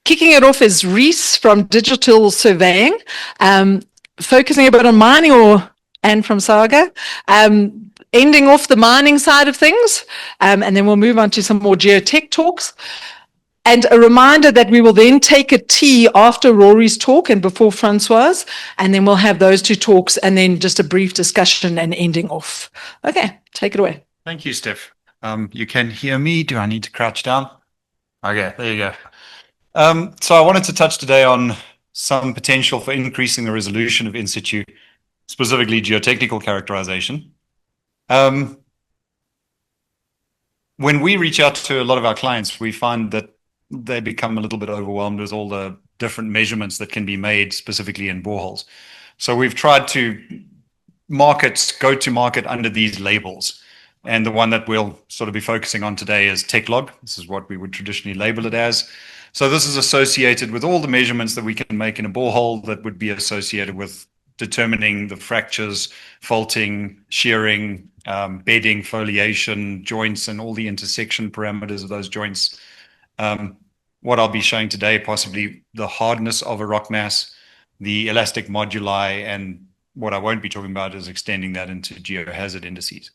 Kicking it off is Reece from Digital Surveying, focusing a bit on mining, and from Saga, ending off the mining side of things, and then we'll move on to some more geotech talks. And a reminder that we will then take a tea after Rory's talk and before Francois, and then we'll have those two talks and then just a brief discussion and ending off. Okay, take it away. Thank you, Steph. You can hear me. Do I need to crouch down? Okay, there you go. So I wanted to touch today on some potential for increasing the resolution of in-situ, specifically geotechnical characterization. When we reach out to a lot of our clients, we find that they become a little bit overwhelmed with all the different measurements that can be made specifically in boreholes. So we've tried to go to market under these labels. And the one that we'll sort of be focusing on today is TechLog. This is what we would traditionally label it as. So this is associated with all the measurements that we can make in a borehole that would be associated with determining the fractures, faulting, shearing, bedding, foliation, joints, and all the intersection parameters of those joints. What I'll be showing today, possibly the hardness of a rock mass, the elastic moduli, and what I won't be talking about is extending that into geohazard indices.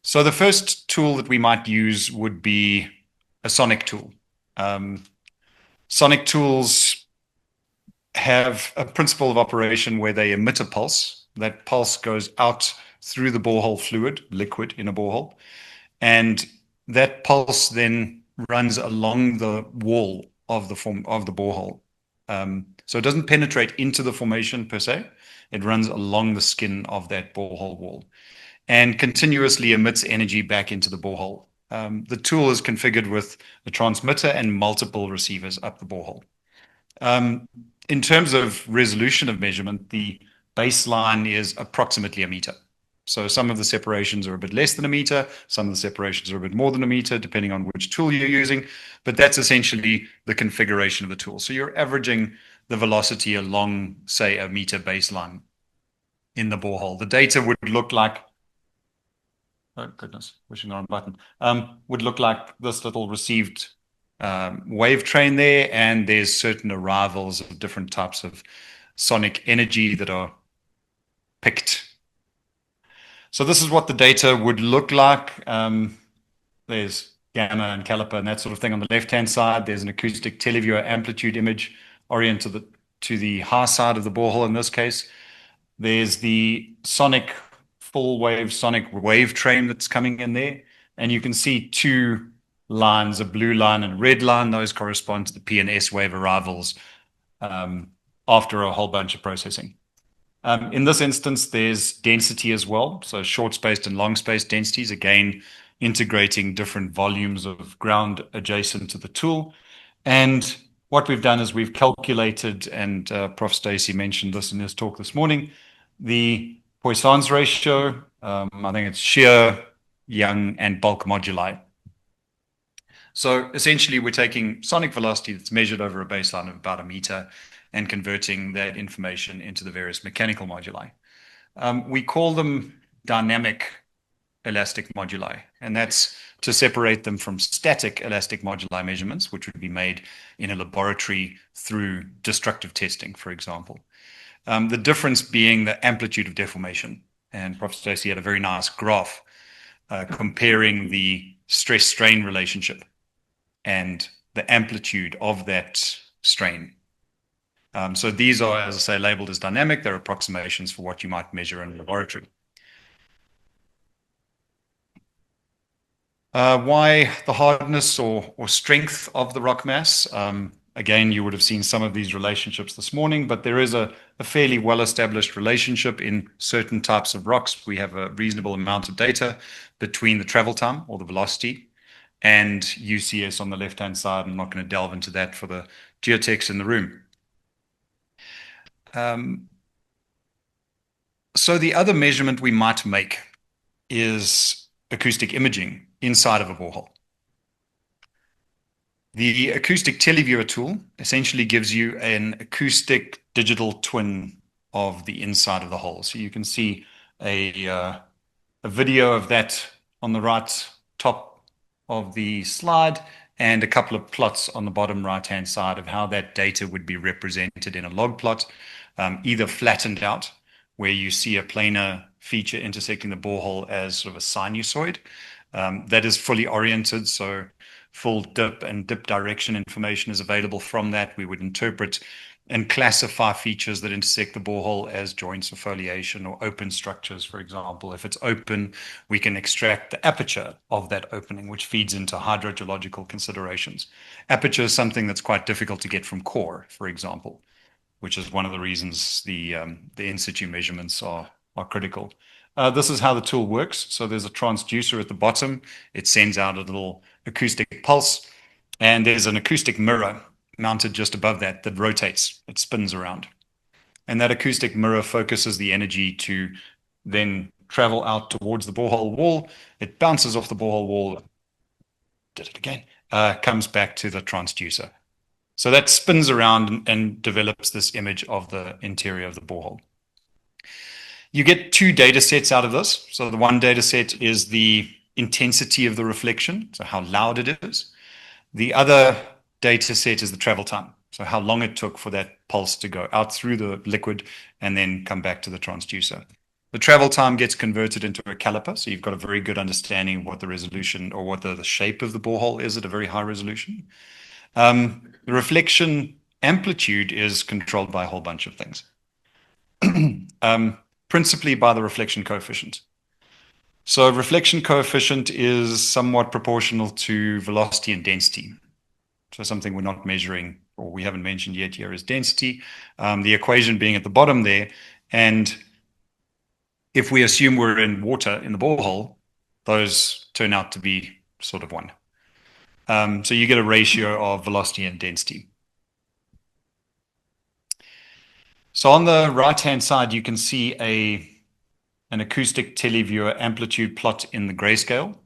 So the first tool that we might use would be a sonic tool. Sonic tools have a principle of operation where they emit a pulse. That pulse goes out through the borehole fluid, liquid in a borehole, and that pulse then runs along the wall of the borehole. So it doesn't penetrate into the formation per se. It runs along the skin of that borehole wall and continuously emits energy back into the borehole. The tool is configured with a transmitter and multiple receivers up the borehole. In terms of resolution of measurement, the baseline is approximately a meter. So some of the separations are a bit less than a meter, some of the separations are a bit more than a meter, depending on which tool you're using, but that's essentially the configuration of the tool. So you're averaging the velocity along, say, a meter baseline in the borehole. The data would look like, oh goodness, pushing the wrong button, would look like this little received wave train there, and there's certain arrivals of different types of sonic energy that are picked. So this is what the data would look like. There's gamma and caliper and that sort of thing on the left-hand side. There's an acoustic televiewer amplitude image oriented to the high side of the borehole in this case. There's the sonic full wave sonic wave train that's coming in there. And you can see two lines, a blue line and a red line. Those correspond to the P and S wave arrivals after a whole bunch of processing. In this instance, there's density as well. So short-spaced and long-spaced densities, again, integrating different volumes of ground adjacent to the tool. And what we've done is we've calculated, and Prof. Stacey mentioned this in his talk this morning, the Poisson's ratio. I think it's shear, Young, and bulk moduli. So essentially, we're taking sonic velocity that's measured over a baseline of about a meter and converting that information into the various mechanical moduli. We call them dynamic elastic moduli, and that's to separate them from static elastic moduli measurements, which would be made in a laboratory through destructive testing, for example. The difference being the amplitude of deformation. And Prof. Stacey had a very nice graph comparing the stress-strain relationship and the amplitude of that strain. So these are, as I say, labeled as dynamic. They're approximations for what you might measure in a laboratory. Why the hardness or strength of the rock mass? Again, you would have seen some of these relationships this morning, but there is a fairly well-established relationship in certain types of rocks. We have a reasonable amount of data between the travel time or the velocity and UCS on the left-hand side. I'm not going to delve into that for the geotechs in the room. So the other measurement we might make is acoustic imaging inside of a borehole. The acoustic televiewer tool essentially gives you an acoustic digital twin of the inside of the hole. So you can see a video of that on the right top of the slide, and a couple of plots on the bottom right-hand side of how that data would be represented in a log plot, either flattened out, where you see a planar feature intersecting the borehole as sort of a sinusoid. That is fully oriented, so full dip and dip direction information is available from that. We would interpret and classify features that intersect the borehole as joints or foliation or open structures, for example. If it's open, we can extract the aperture of that opening, which feeds into hydrogeological considerations. Aperture is something that's quite difficult to get from core, for example, which is one of the reasons the in-situ measurements are critical. This is how the tool works. So there's a transducer at the bottom. It sends out a little acoustic pulse, and there's an acoustic mirror mounted just above that rotates. It spins around. And that acoustic mirror focuses the energy to then travel out towards the borehole wall. It bounces off the borehole wall, did it again, comes back to the transducer. So that spins around and develops this image of the interior of the borehole. You get two data sets out of this. So the one data set is the intensity of the reflection, so how loud it is. The other data set is the travel time, so how long it took for that pulse to go out through the liquid and then come back to the transducer. The travel time gets converted into a caliper, so you've got a very good understanding of what the resolution or what the shape of the borehole is at a very high resolution. The reflection amplitude is controlled by a whole bunch of things, principally by the reflection coefficient. So reflection coefficient is somewhat proportional to velocity and density. So something we're not measuring or we haven't mentioned yet here is density, the equation being at the bottom there. And if we assume we're in water in the borehole, those turn out to be sort of one. So you get a ratio of velocity and density. So on the right-hand side, you can see an acoustic televiewer amplitude plot in the grayscale.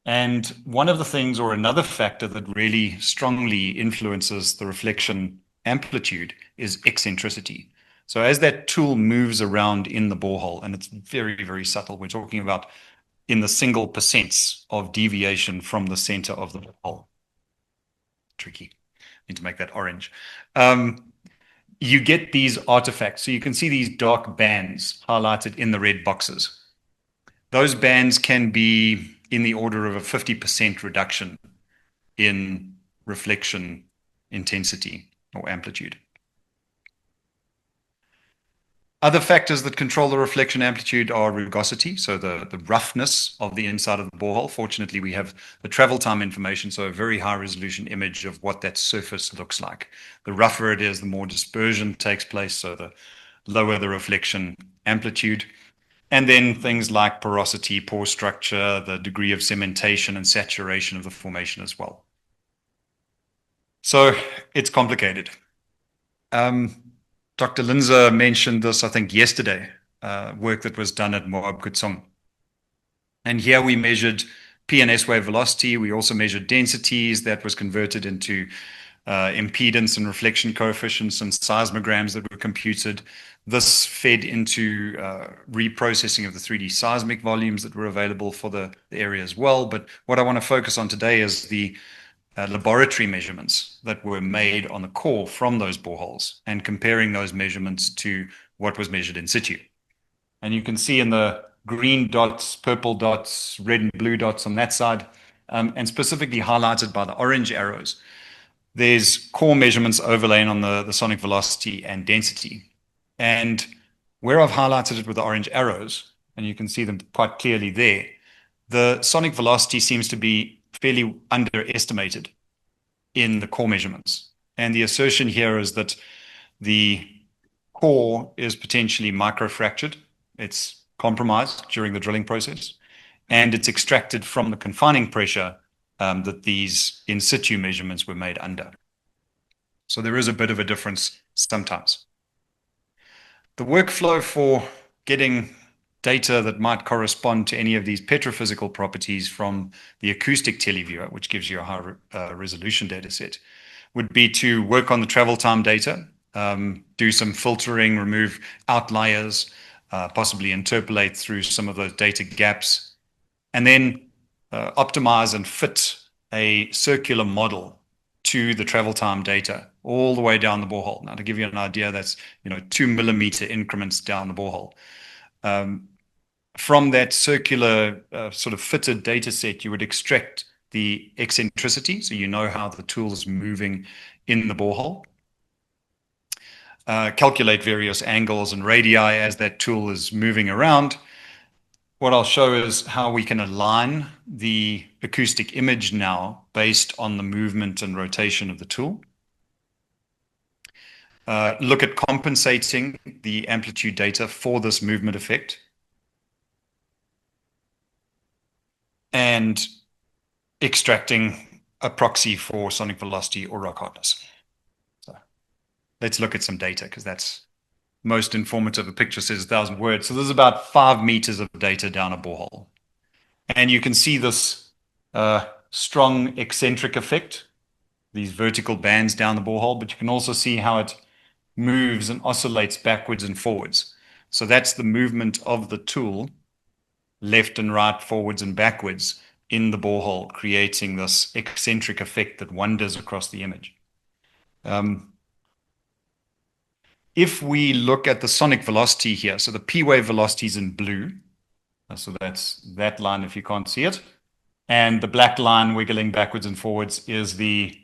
And one of the things, or another factor that really strongly influences the reflection amplitude, is eccentricity. So as that tool moves around in the borehole, and it's very, very subtle, we're talking about in the single percents of deviation from the center of the borehole. Tricky. Need to make that orange. You get these artifacts. So you can see these dark bands highlighted in the red boxes. Those bands can be in the order of a 50% reduction in reflection intensity or amplitude. Other factors that control the reflection amplitude are rugosity, so the roughness of the inside of the borehole. Fortunately, we have the travel time information, so a very high resolution image of what that surface looks like. The rougher it is, the more dispersion takes place, so the lower the reflection amplitude. And then things like porosity, pore structure, the degree of cementation and saturation of the formation as well. So it's complicated. Dr. Linzer mentioned this, I think, yesterday, work that was done at Moab Kutsong. And here we measured P and S wave velocity. We also measured densities that was converted into impedance and reflection coefficients and seismograms that were computed. This fed into reprocessing of the 3D seismic volumes that were available for the area as well. But what I want to focus on today is the laboratory measurements that were made on the core from those boreholes and comparing those measurements to what was measured in situ. And you can see in the green dots, purple dots, red and blue dots on that side, and specifically highlighted by the orange arrows, there's core measurements overlain on the sonic velocity and density. And where I've highlighted it with the orange arrows, and you can see them quite clearly there, the sonic velocity seems to be fairly underestimated in the core measurements. And the assertion here is that the core is potentially microfractured. It's compromised during the drilling process, and it's extracted from the confining pressure that these in situ measurements were made under. So there is a bit of a difference sometimes. The workflow for getting data that might correspond to any of these petrophysical properties from the acoustic televiewer, which gives you a high resolution data set, would be to work on the travel time data, do some filtering, remove outliers, possibly interpolate through some of those data gaps, and then optimize and fit a circular model to the travel time data all the way down the borehole. Now, to give you an idea, that's 2 millimeter increments down the borehole. From that circular sort of fitted data set, you would extract the eccentricity, so you know how the tool is moving in the borehole. Calculate various angles and radii as that tool is moving around. What I'll show is how we can align the acoustic image now based on the movement and rotation of the tool. Look at compensating the amplitude data for this movement effect. And extracting a proxy for sonic velocity or rock hardness. So let's look at some data, because that's most informative. A picture says 1,000 words. So there's about 5 meters of data down a borehole. And you can see this strong eccentric effect, these vertical bands down the borehole, but you can also see how it moves and oscillates backwards and forwards. So that's the movement of the tool, left and right, forwards and backwards in the borehole, creating this eccentric effect that wanders across the image. If we look at the sonic velocity here, so the P-wave velocity is in blue. So that's that line if you can't see it. And the black line wiggling backwards and forwards is the,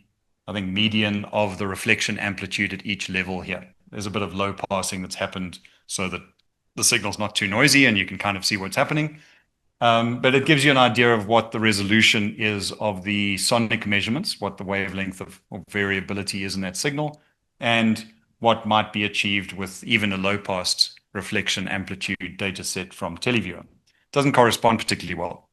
I think, median of the reflection amplitude at each level here. There's a bit of low passing that's happened so that the signal's not too noisy and you can kind of see what's happening. But it gives you an idea of what the resolution is of the sonic measurements, what the wavelength of variability is in that signal, and what might be achieved with even a low-pass reflection amplitude data set from TeleViewer. Doesn't correspond particularly well.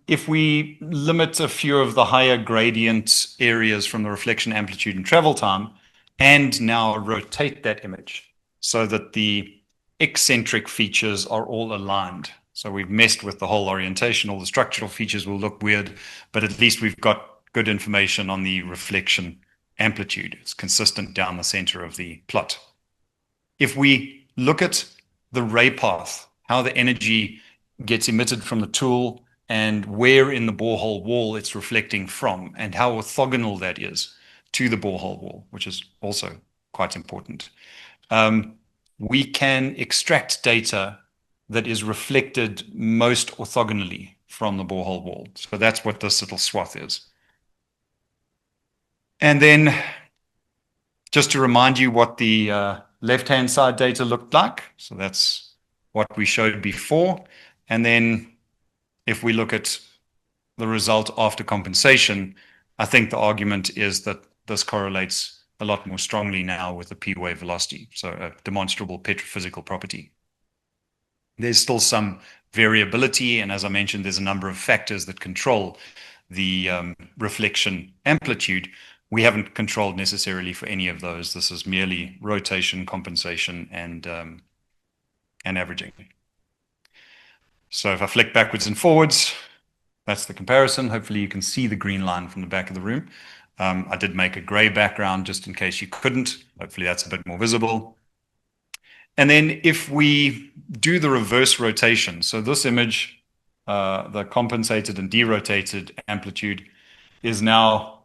If we limit a few of the higher gradient areas from the reflection amplitude and travel time, and now rotate that image so that the eccentric features are all aligned. So we've messed with the whole orientation. All the structural features will look weird, but at least we've got good information on the reflection amplitude. It's consistent down the center of the plot. If we look at the ray path, how the energy gets emitted from the tool and where in the borehole wall it's reflecting from, and how orthogonal that is to the borehole wall, which is also quite important. We can extract data that is reflected most orthogonally from the borehole wall. So that's what this little swath is. And then just to remind you what the left-hand side data looked like. So that's what we showed before. And then if we look at the result after compensation, I think the argument is that this correlates a lot more strongly now with the P-wave velocity, so a demonstrable petrophysical property. There's still some variability, and as I mentioned, there's a number of factors that control the reflection amplitude. We haven't controlled necessarily for any of those. This is merely rotation, compensation, and averaging. So if I flick backwards and forwards, that's the comparison. Hopefully you can see the green line from the back of the room. I did make a gray background just in case you couldn't. Hopefully that's a bit more visible. And then if we do the reverse rotation, so this image, the compensated and derotated amplitude is now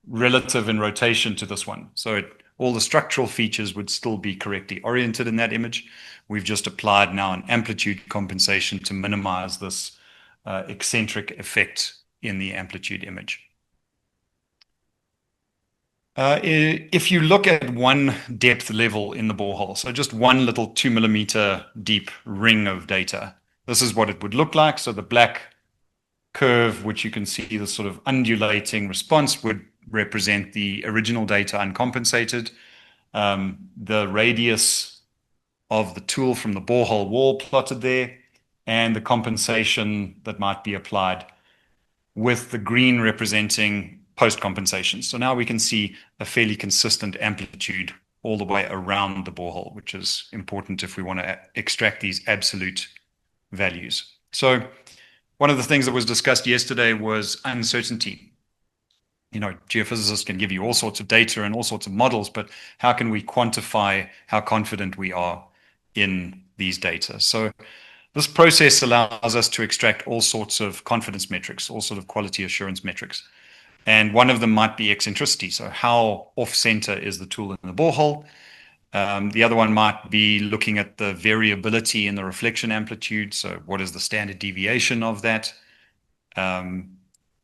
relative in rotation to this one. So all the structural features would still be correctly oriented in that image. We've just applied now an amplitude compensation to minimize this eccentric effect in the amplitude image. If you look at one depth level in the borehole, so just one little 2 millimeter deep ring of data, this is what it would look like. So the black curve, which you can see the sort of undulating response, would represent the original data uncompensated. The radius of the tool from the borehole wall plotted there, and the compensation that might be applied, with the green representing post-compensation. So now we can see a fairly consistent amplitude all the way around the borehole, which is important if we want to extract these absolute values. So one of the things that was discussed yesterday was uncertainty. Geophysicists can give you all sorts of data and all sorts of models, but how can we quantify how confident we are in these data? So This process allows us to extract all sorts of confidence metrics, all sort of quality assurance metrics. And one of them might be eccentricity. So how off-center is the tool in the borehole? The other one might be looking at the variability in the reflection amplitude. So what is the standard deviation of that?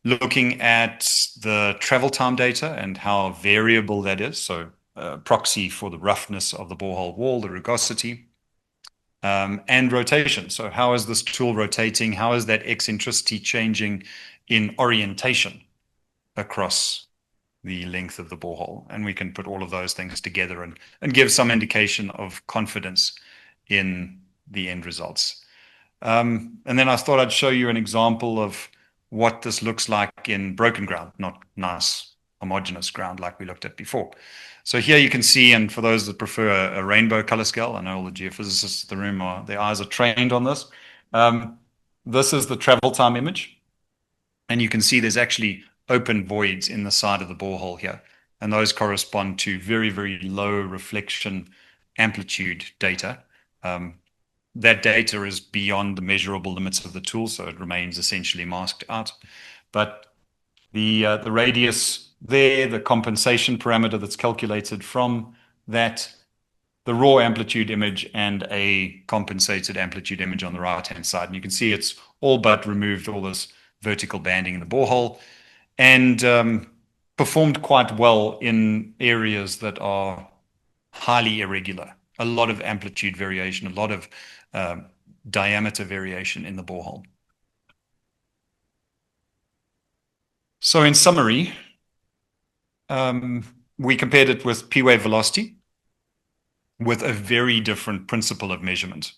Looking at the travel time data and how variable that is. So proxy for the roughness of the borehole wall, the rugosity. And rotation. So how is this tool rotating? How is that eccentricity changing in orientation across the length of the borehole? And we can put all of those things together and give some indication of confidence in the end results. And then I thought I'd show you an example of what this looks like in broken ground, not nice homogeneous ground like we looked at before. So here you can see, and for those that prefer a rainbow color scale, I know all the geophysicists in the room their eyes are trained on this. This is the travel time image. And you can see there's actually open voids in the side of the borehole here. And those correspond to very, very low reflection amplitude data. That data is beyond the measurable limits of the tool, so it remains essentially masked out. But the radius there, the compensation parameter that's calculated from that, the raw amplitude image, and a compensated amplitude image on the right-hand side. And you can see it's all but removed all this vertical banding in the borehole and performed quite well in areas that are highly irregular. A lot of amplitude variation, a lot of diameter variation in the borehole. So in summary, we compared it with P-wave velocity with a very different principle of measurement.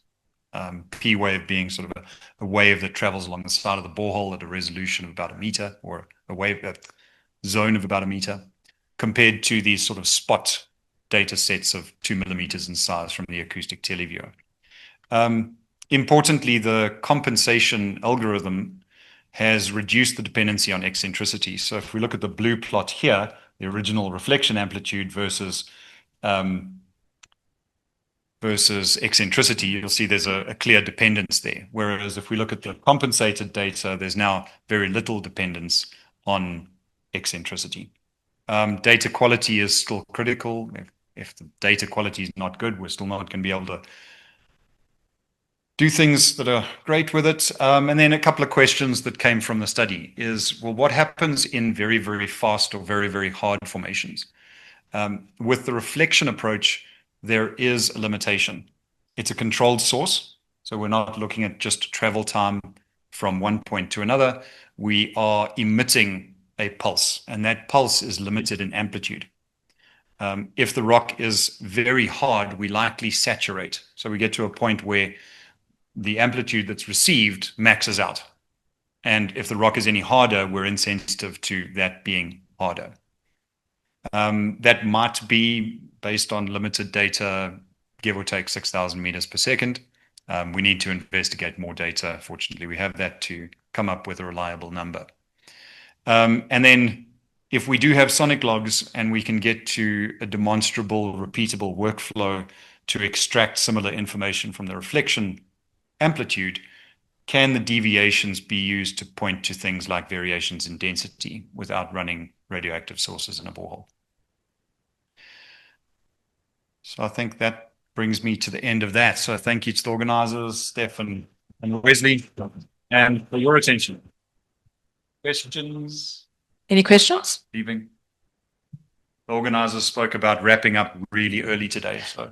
P-wave being sort of a wave that travels along the side of the borehole at a resolution of about 1 meter, or a wave zone of about 1 meter, compared to these sort of spot data sets of 2 millimeters in size from the acoustic televiewer. Importantly, the compensation algorithm has reduced the dependency on eccentricity. So if we look at the blue plot here, the original reflection amplitude versus eccentricity, you'll see there's a clear dependence there. Whereas if we look at the compensated data, there's now very little dependence on eccentricity. Data quality is still critical. If the data quality is not good, we're still not going to be able to do things that are great with it. And then a couple of questions that came from the study is, well, what happens in very, very fast or very, very hard formations? With the reflection approach, there is a limitation. It's a controlled source. So we're not looking at just travel time from one point to another. We are emitting a pulse, and that pulse is limited in amplitude. If the rock is very hard, we likely saturate. So we get to a point where the amplitude that's received maxes out. And if the rock is any harder, we're insensitive to that being harder. That might be based on limited data, give or take 6,000 meters per second. We need to investigate more data. Fortunately, we have that to come up with a reliable number. And then if we do have sonic logs and we can get to a demonstrable, repeatable workflow to extract similar information from the reflection amplitude, can the deviations be used to point to things like variations in density without running radioactive sources in a borehole? So I think that brings me to the end of that. So thank you to the organizers, Stefan and Wesley, and for your attention. Questions? Any questions? Leaving. The organizers spoke about wrapping up really early today. So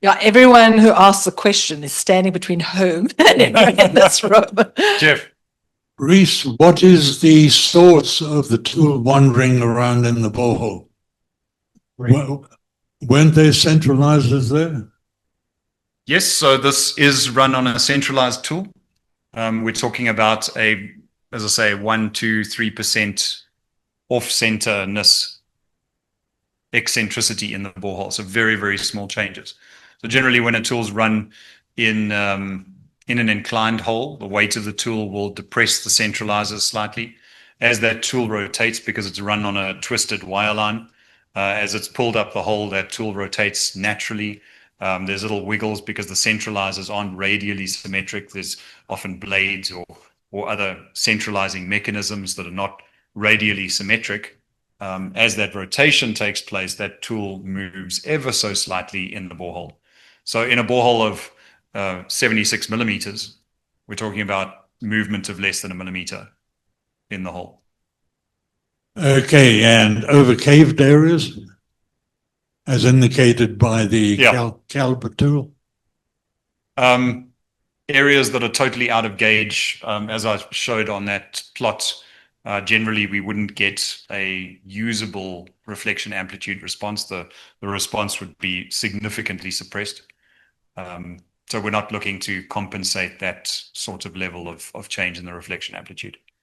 yeah, everyone who asks a question is standing between home and everyone in this room. Jeff. Reece, what is the source of the tool wandering around in the borehole? Well, weren't there centralizers there? Yes, so this is run on a centralized tool. We're talking about as I say, 1, 2, 3% off-centerness eccentricity in the borehole. So very, very small changes. So generally when a tool's run in an inclined hole, the weight of the tool will depress the centralizers slightly. As that tool rotates, because it's run on a twisted wire line, as it's pulled up the hole, that tool rotates naturally. There's little wiggles because the centralizers aren't radially symmetric. There's often blades or other centralizing mechanisms that are not radially symmetric. As that rotation takes place, that tool moves ever so slightly in the borehole. So in a borehole of 76 millimeters, we're talking about movement of less than a millimeter in the hole. Okay, and over caved areas, as indicated by the caliper tool? Areas that are totally out of gauge, as I showed on that plot, generally we wouldn't get a usable reflection amplitude response. The response would be significantly suppressed. So we're not looking to compensate that sort of level of change in the reflection amplitude.